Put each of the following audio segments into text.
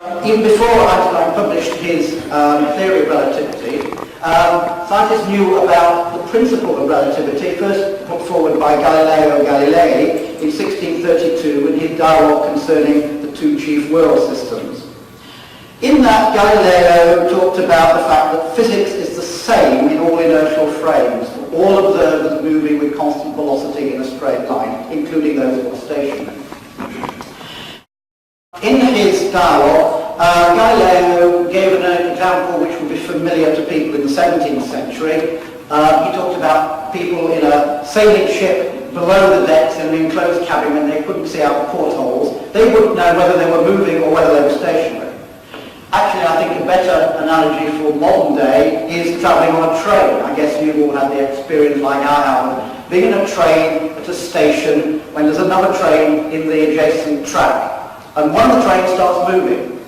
Even before Einstein published his theory of relativity, scientists knew about the principle of relativity, first put forward by Galileo Galilei in 1632 in his dialogue concerning the two chief world systems. In that, Galileo talked about the fact that physics is the same in all inertial frames, for all observers moving with constant velocity in a straight line, including those who are stationary. In his dialogue, Galileo gave an example which would be familiar to people in the 17th century. He talked about people in a sailing ship below the decks in an enclosed cabin and they couldn't see out the portholes. They wouldn't know whether they were moving or whether they were stationary. Actually, I think a better analogy for modern day is travelling on a train. I guess you've all had the experience like I have, being in a train at a station when there's another train in the adjacent track. And one of the trains starts moving.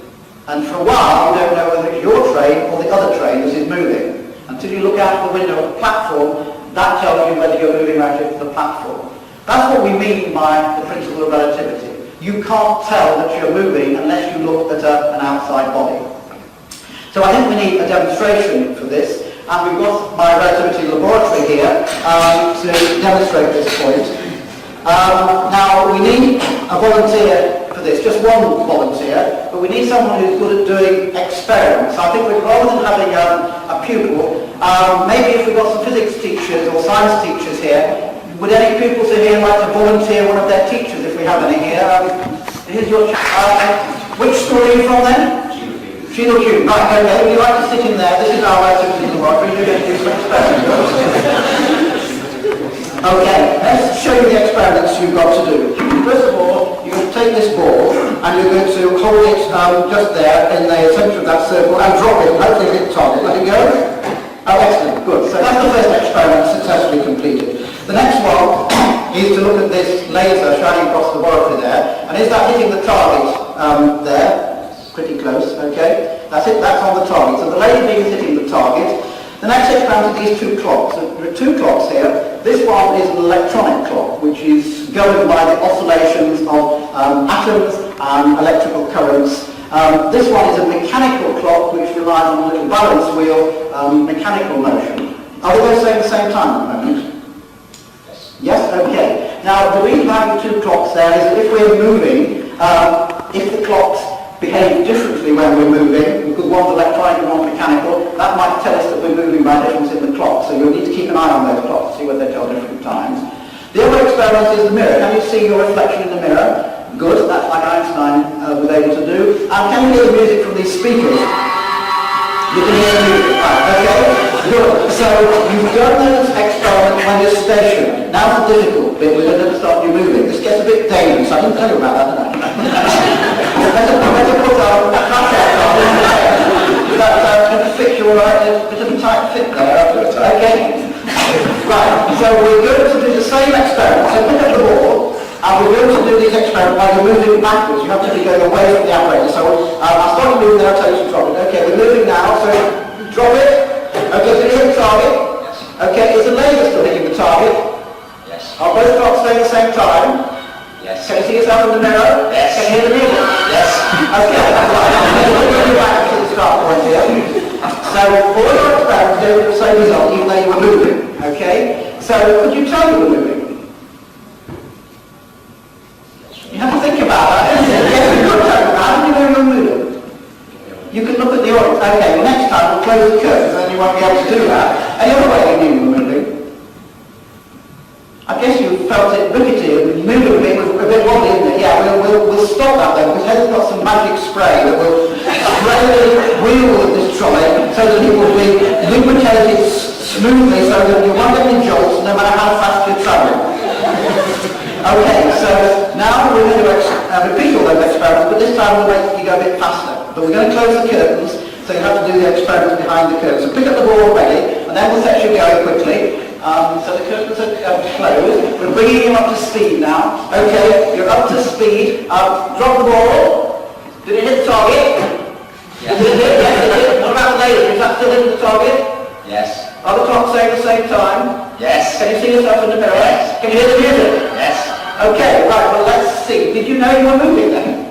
And for a while, you don't know whether it's your train or the other train that is moving. Until you look out the window of the platform, that tells you whether you're moving right into the platform. That's what we mean by the principle of relativity. You can't tell that you're moving unless you look at an outside body. So I think we need a demonstration for this. And we've got my relativity laboratory here to demonstrate this point. Now, we need a volunteer for this, just one volunteer, but we need someone who's good at doing experiments. I think rather than having a pupil, maybe if we've got some physics teachers or science teachers here, would any pupils here like to volunteer one of their teachers, if we have any here? Here's your which school are you from then? Sheila Q. Right, okay, would you like to sit in there? This is our relativity laboratory. You're going to do some experiments. Okay, let's show you the experiments you've got to do. First of all, you're going to take this ball and you're going to hold it just there in the centre of that circle and drop it and hopefully hit the target. Let it go. Oh, excellent, good. So that's the first experiment successfully completed. The next one is to look at this laser shining across the laboratory there. And is that hitting the target there? Pretty close, okay. That's it, that's on the target. So the laser beam is hitting the target. The next experiment are these two clocks. So there are two clocks here. This one is an electronic clock, which is governed by the oscillations of atoms and electrical currents. This one is a mechanical clock, which relies on a little balance wheel, mechanical motion. Are they both saying the same time at the moment? Yes. Yes? Okay. Now, the reason I have two clocks there is that if we're moving, if the clocks behave differently when we're moving, because one's electronic and one's mechanical, that might tell us that we're moving by difference in the clock. So you'll need to keep an eye on those clocks to see what they tell different times. The other experiment is the mirror. Can you see your reflection in the mirror? Good, that's like Einstein was able to do. And can you hear the music from these speakers? You can hear the music, right, okay? Good. So you've done those experiments when you're stationary. Now the difficult bit, we're going to start you moving. This gets a bit dangerous. I didn't tell you about that, did I? Better put on a contract on to fit you all right. There's a bit of a tight fit there. Okay? Right, so we're going to do the same experiment. So pick up the ball, and we're going to do these experiments while you're moving backwards. You have to be going away from the apparatus. So I'll start moving there, I'll tell you to drop it. Okay, we're moving now, so drop it. Okay, so you hit the target. Yes. Okay, is the laser still hitting the target? Yes. Are both clocks staying at the same time? Yes. Can you see yourself in the mirror? Yes. Can you hear the music? Yes. Okay, right. Let's go back to the start point here. So all your experiments gave the same result even though you were moving. Okay? So could you tell you were moving? You have to think about that, isn't it? Yes, you could tell you. How did you know you were moving? You can look at the audience. Okay, well, next time we'll close the curtains and you won't be able to do that. Any other way you knew you were moving? I guess you felt it rickety and moving a bit wobbly, isn't it? Yeah, we'll stop that then, because Heather's got some magic spray that will spray the wheel of this trolley so that it will be lubricated smoothly so that you won't get any jolts no matter how fast you're travelling. Okay, so now we're going to repeat all those experiments, but this time we'll make you go a bit faster. But we're going to close the curtains, so you have to do the experiments behind the curtains. So pick up the ball already, and then we'll set you going quickly. So the curtains are closed. We're bringing you up to speed now. Okay, you're up to speed. Drop the ball. Did it hit the target? Yes. Did it hit? Yes, it did. What about the laser? Is that still hitting the target? Yes. Are the clocks saying the same time? Yes. Can you see yourself in the mirror? Yes. Can you hear the music? Yes. Okay, right, well let's see. Did you know you were moving then?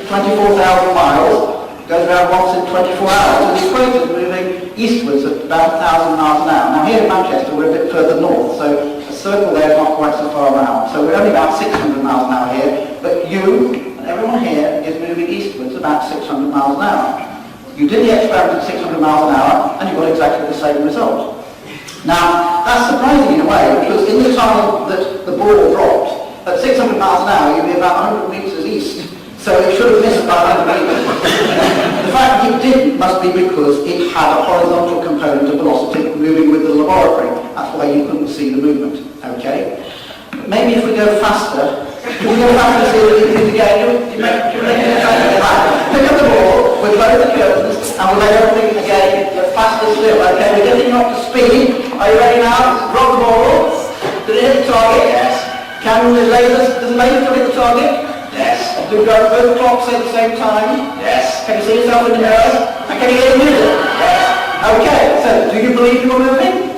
24,000 miles, goes around once in 24 hours. So the equator's moving eastwards at about 1,000 miles an hour. Now here in Manchester, we're a bit further north, so a circle there is not quite so far around. So we're only about 600 miles an hour here, but you and everyone here is moving eastwards about 600 miles an hour. You did the experiment at 600 miles an hour, and you got exactly the same result. Now, that's surprising in a way, because in the time that the ball dropped, at 600 miles an hour, you'd be about 100 metres east. So it should have missed by 100 metres. The fact it didn't must be because it had a horizontal component of velocity moving with the laboratory. That's why you couldn't see the movement. Okay? Maybe if we go faster, can we go faster so that we can again? Pick up the ball, we'll close the curtains, and we'll let everything again get faster still. Okay, we're getting up to speed. Are you ready now? Drop the ball. Did it hit the target? Yes. Can the laser, does the laser hit the target? Yes. Do both clocks at the same time? Yes. Can you see yourself in the mirror? And can you hear the music? Yes. Okay, so do you believe you're moving?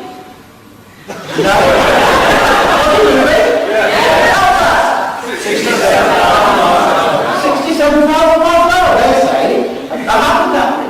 No? Are you moving? Yeah. How fast? 67 miles an hour, they say. Now how can that be?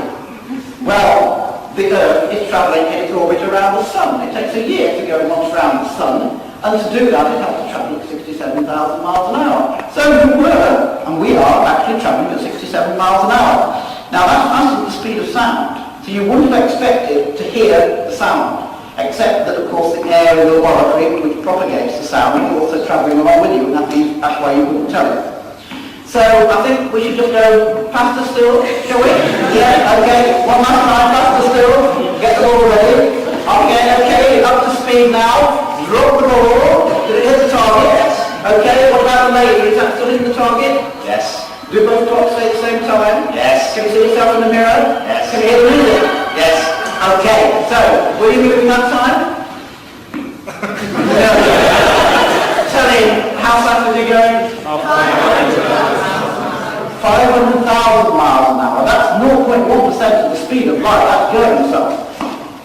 Well, the Earth is travelling in its orbit around the Sun. It takes a year to go once around the Sun. And to do that, it has to travel at 67,000 miles an hour. So you were, and we are, actually travelling at 67 miles an hour. Now that's faster than the speed of sound. So you wouldn't have expected to hear the sound, except that, of course, the air in the laboratory, which propagates the sound, is also travelling along with you, and that's why you wouldn't tell it. So I think we should just go faster still, shall we? Yeah, okay. One last time, faster still. Get the ball ready. Okay, okay, up to speed now. Drop the ball. Did it hit the target? Yes. Okay, what about the laser? Is that still hitting the target? Yes. Do both clocks say at the same time? Yes. Can you see yourself in the mirror? Yes. Can you hear the music? Yes. Okay, so, were you moving that time? Tell me, how fast are you going? 500,000 miles an hour. That's 0.1% of the speed of light. That's going so.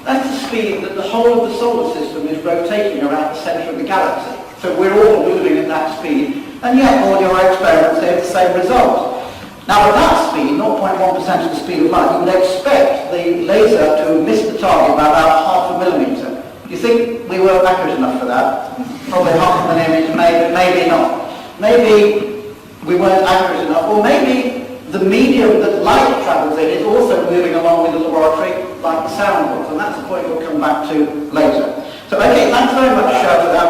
That's the speed that the whole of the solar system is rotating around the centre of the galaxy. So we're all moving at that speed, and yet all your experiments have the same result. Now at that speed, 0.1% of the speed of light, you would expect the laser to miss the target by about 0.5 millimetre. Do you think we were accurate enough for that? Probably 0.5 millimetre, maybe not. Maybe we weren't accurate enough, or maybe the medium that light travels in is also moving along with the laboratory like the sound was, and that's the point we'll come back to later. So okay, thanks very much for that.